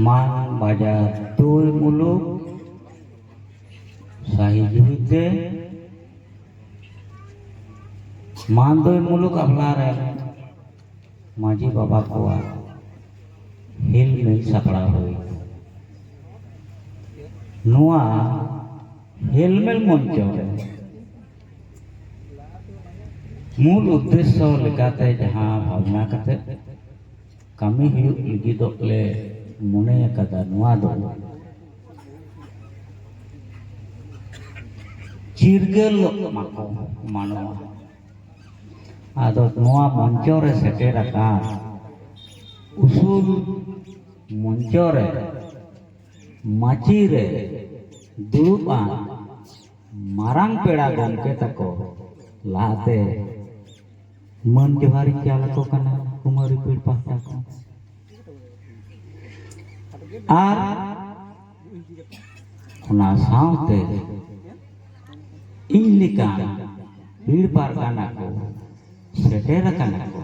मान बाजार तुल मुलुक साही जुहिते मान दोय मुलुक अपलारे माजी बाबा को हिल मिल सपड़ा हुई नुआ हिलमेल मंच मूल उद्देश्य लेकाते जहां भावना कते कमी हुई लगिदोले मने कदा नुआ दो चिरगल माको मानवा आदो नुआ मंचो रे सेटेर का उसूल मंचो रे माची रे दुरुबा मारांग पेड़ा गमके तको लाते मन जोहारी चालको कना कुमारी पीड़ पाता को आर उना साउते इनलिका पीड़ पार काना को सेटेर काना को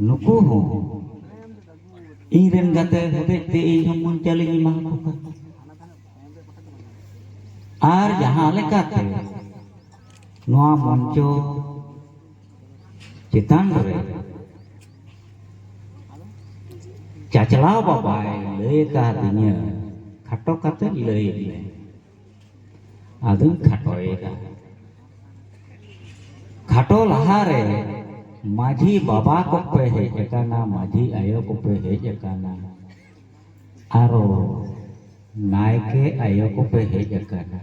नुकु हो इरेन गाते होते ते इन मन चली मा को आर जहां लेकाते नुआ मंचो चितान रे चाचलाव बाबाय लय का दिnya खाटो काते लय ले आदुं खाटोएगा खाटो लहारे माझी बाबा को पे हेज काना माझी आयो को पे हेज काना आरो नायके आयो को पे हेज काना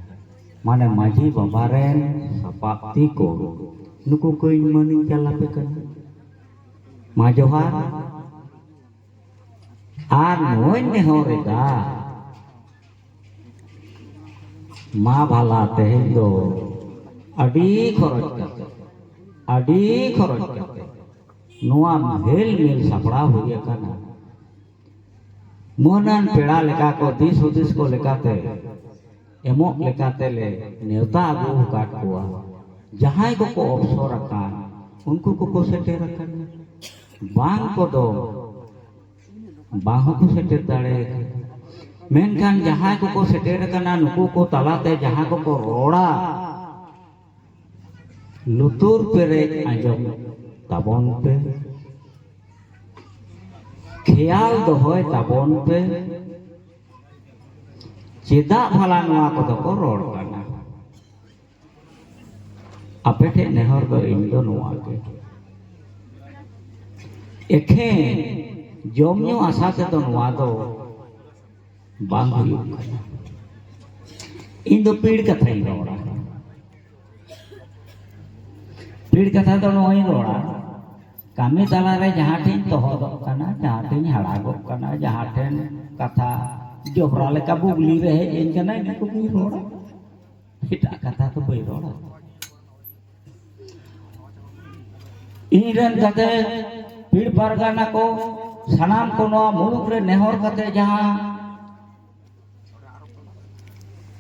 माने माझी बाबा रेन सपाती को नुकु कोई मनी चलापे काना मा जोहार आर नोय नेहरेगा मा भाला तेहें दो अडी खरच करते नुआ भेल मिल सपड़ा हुई काना मोहनन पेड़ा लेका को दिस हुदिस को लेकाते एमोक लेकाते ले नेवता आगु काट कुआ जहां को अवसर का उनको को सेटेर बांग को दो बाहु को सेटेर दाड़े मेनखान जहां को सेटेर कना नुकु को तलाते जहां को रोड़ा लुतुर पेरे आंजम ताबन पे ख्याल दोहय ताबन पे चेदा भला नुआ को तो को रोड़ काना आपे ठे नेहर दो इन दो नुआ के एखे जमन्यू आशा से तो नुआ दो बांग हुई इन दो पीड़ कथा ही रोड़ा पीड़ कथा तो नोई रोड़ा कामी तला रे जहां ठेन तोहदो कना जहां ठेन हड़ागो कना जहां ठेन कथा जोहरा लेका बुगली रहे इन कना इनको भी रोड़ा हिटा कथा तो बई रोड़ा इनरन कते पीड़ पारगाना को सनाम को नोआ मुलुक रे नेहर कते जहां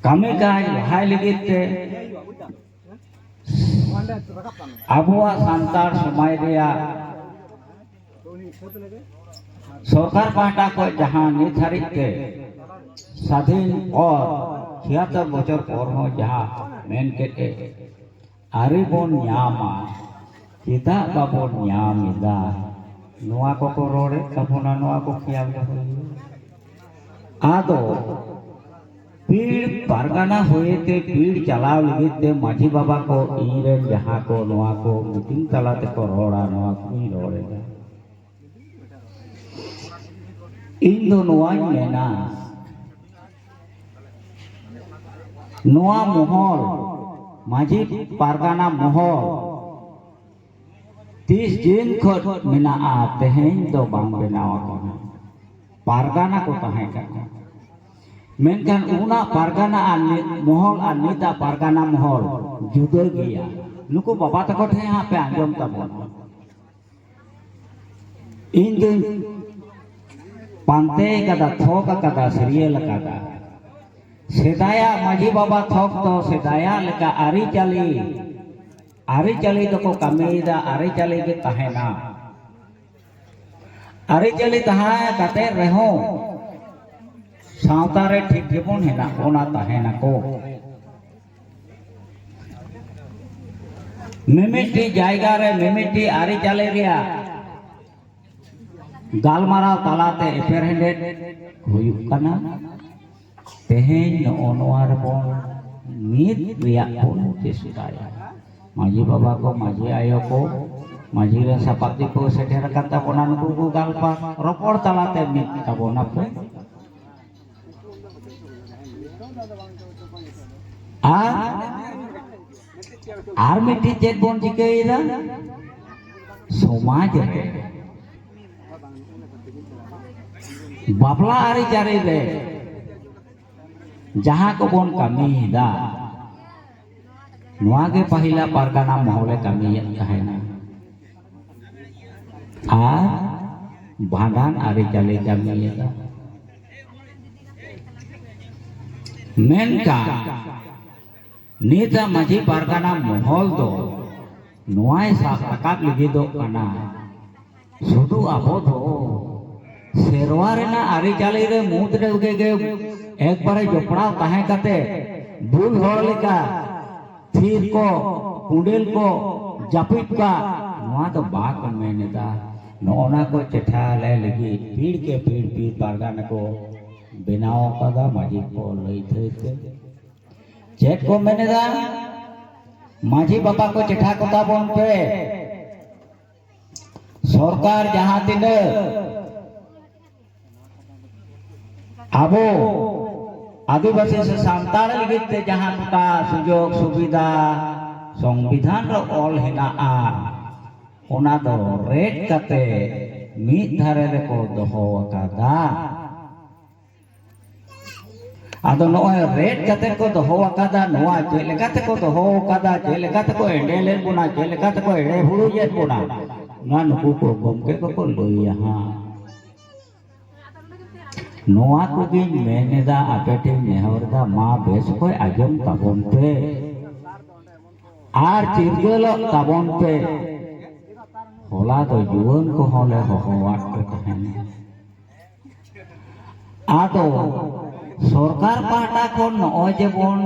कामी काज हाय लगिते आबुआ सांतार समाज रेया सरकार पाहटा को जहां निर्धारित के स्वाधीन और 76 बचर पर हो जहां मेन के आरिबोन न्यामा चेदा बाबोन न्यामिदा नुआ को रोड़े तबोना नुआ को खियाल आदो पीड़ पारगाना हुए ते पीड़ चलाव लगिते माझी बाबा को इरेन जहां को नुआ को मीटिंग तलाते को रोड़ा नुआ को रोड़ेगा इन दो नुआ मेना नुआ मोहर माझी पारगाना मोहर 30 दिन खट मेना आते हैं दो बांग बनावा करना पारगाना को तहे करना मेनखान उना पारगाना मोहल और नीता पारगाना मोहल जुदा गया नुको बाबा तको ठे यहाँ पे आंजम तबन इन दिन पांते कदा थोक कदा सीरियल कदा सेदाया माझी बाबा थोक तो सेदाया लेका आरी चली तो को कमीदा आरी चली के तहेना आरी चली तहा कते रहो सावता रे ठीक गेबोन हेना ओना ताहेना को मिमिटी जायगा रे मिमिटी आरी चाले रिया गालमाराव तालाते एपेरहेंडेड हुयुक काना तेहेन नोनोआर बोन मीत रिया बोन चेष्टाया माजी बाबा को माजी आयो को माजी रे सापाति को सेठेर कता बोना नुकु को गालपा रोपड़ तालाते मीत ताबोना पे आर मिट्टी चेक बोन चिकेइदा समाज रे बापला आरी चारी रे जहाँ को बोन कमीदा नोआ के पहिला पारगाना महले कमी कहेना आर भांडान आरी चाली कमीदा मेनका नीता माझी पारगाना महल दो नोआय साफ रकाब लगी दो कना सुदु आबो दो सेरवा रेना आरी चाली रे मुद रे उगे गे एक बारे जोपड़ा ताहे कते बुल होड़ लेका थीर को कुंडेल को जापिट का नोआ तो बाक मेनेदा नोना को चेठा ले लगी पीड़ के पीड़ पारगाना को बनाओ कदा माझी को लई थे चेक को मेनेदा माझी बाबा को चिठा कोता बोन पे सरकार जहां तिने आबो आदिवासी से सांताल लगित ते जहां टा सुजोग सुविधा संविधान रो ऑल हेना आ ओना दो रेट कते मीत धारे रे को दोहो कादा आदो नोय रेट कते को दोहो कादा नोआ जेलेकाते को दोहो कादा जेलेकाते को एडेले बुना जेलेकाते को एडे हुडु जे बुना ना नुकु को गमके को लई यहां नोआ को गी मेनेदा आपेटे नेहरदा मा बेस को आजम ताबोन पे आर चिरगेल ताबोन पे होला तो जुवन को होले होवाट पे कहेने आदो सरकार पाटा को नोय जे बोन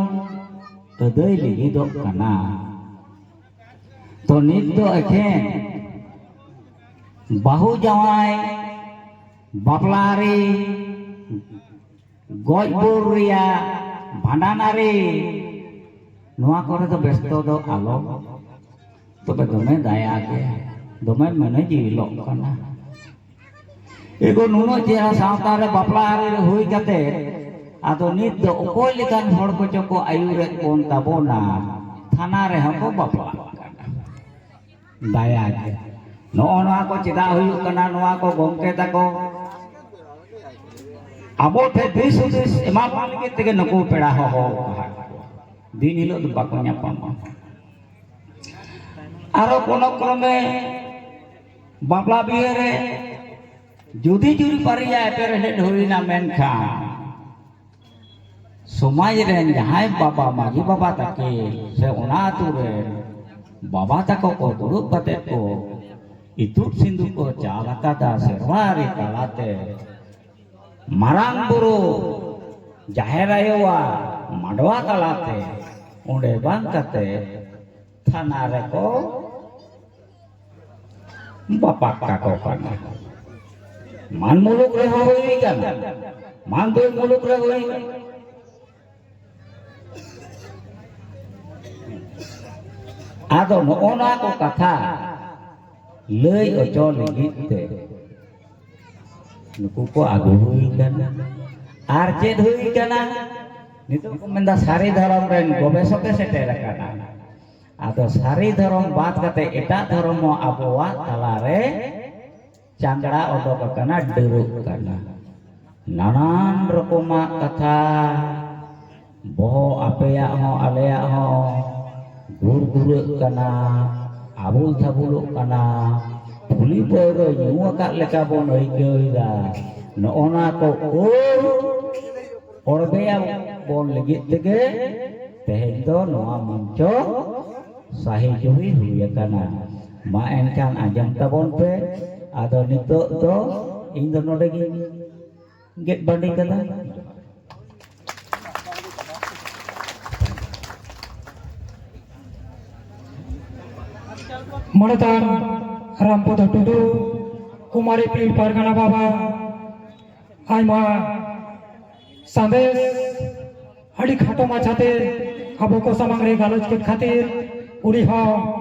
तदई लिगी दो कना तो नित दो एखेन बाहु जवाई बापलारी गजबुर रिया भांडानारी नोआ करे तो व्यस्त दो आलो तबे दमे दाया के दमे मने जिलो कना एगो नुनो चेहरा सावता रे बापलारी रे हुई कते आदो नित दो ओकोय लेकान हड़ को चको आयुरे कोन ताबोना थाना रे हमको बापला दाया के नोआ को चिदा हुई कना नोआ को गमके ताको आबो थे दिस उदिस एमा पालगे तेगे नको पेड़ा हो दिन हिलो तो बाको न्यापाम आरो कोनो क्रमे बापला बिहे रे जुदी जुरी पारिया एपेरहेड होइना मेनखा समाज रेन जहाय बाबा माजी बाबा ताके से ओना आतु रे बाबा ताको को दुरुब कते को इतुप सिंधु को चालकादा सेरवारी तालाते मारांग बुरु जाहेर आयोवा माडवा तालाते उंडे बांग कते थाना रे को बापा काको काना मान मुलुक रे होई काना मान दो मुलुक रे होई आदो नोना को कथा लई ओचो लगिते नुकु को आगु हुई काना आर चेद हुई काना नितो को मेंदा सारी धर्म रेन गवेषके सेटेर काना आदो सारी धर्म बात कते एटा धर्म आबोवा ताला रे चांगड़ा ओडोक काना डरुक काना नानान रकमा कथा बहो आपेया हो आलेया हो गुर गुरुक काना आबुल थाबुलुक काना पुली पर युवा का लेका बोन अइकइदा नोना को ओरबेया बोन लगित तेगे तेहेन दो नोआ मंचो साही जुही हुई काना मा एनकान आजम ताबोन पे आदो नितो दो इन दो नोडे गी गेट बंडी कदा Manatan Rampoda Tudu Kumari Pil Pargana Baba Aima Sandes Adi Khato Machate Abo ko samangre galoj ke khatir uri ho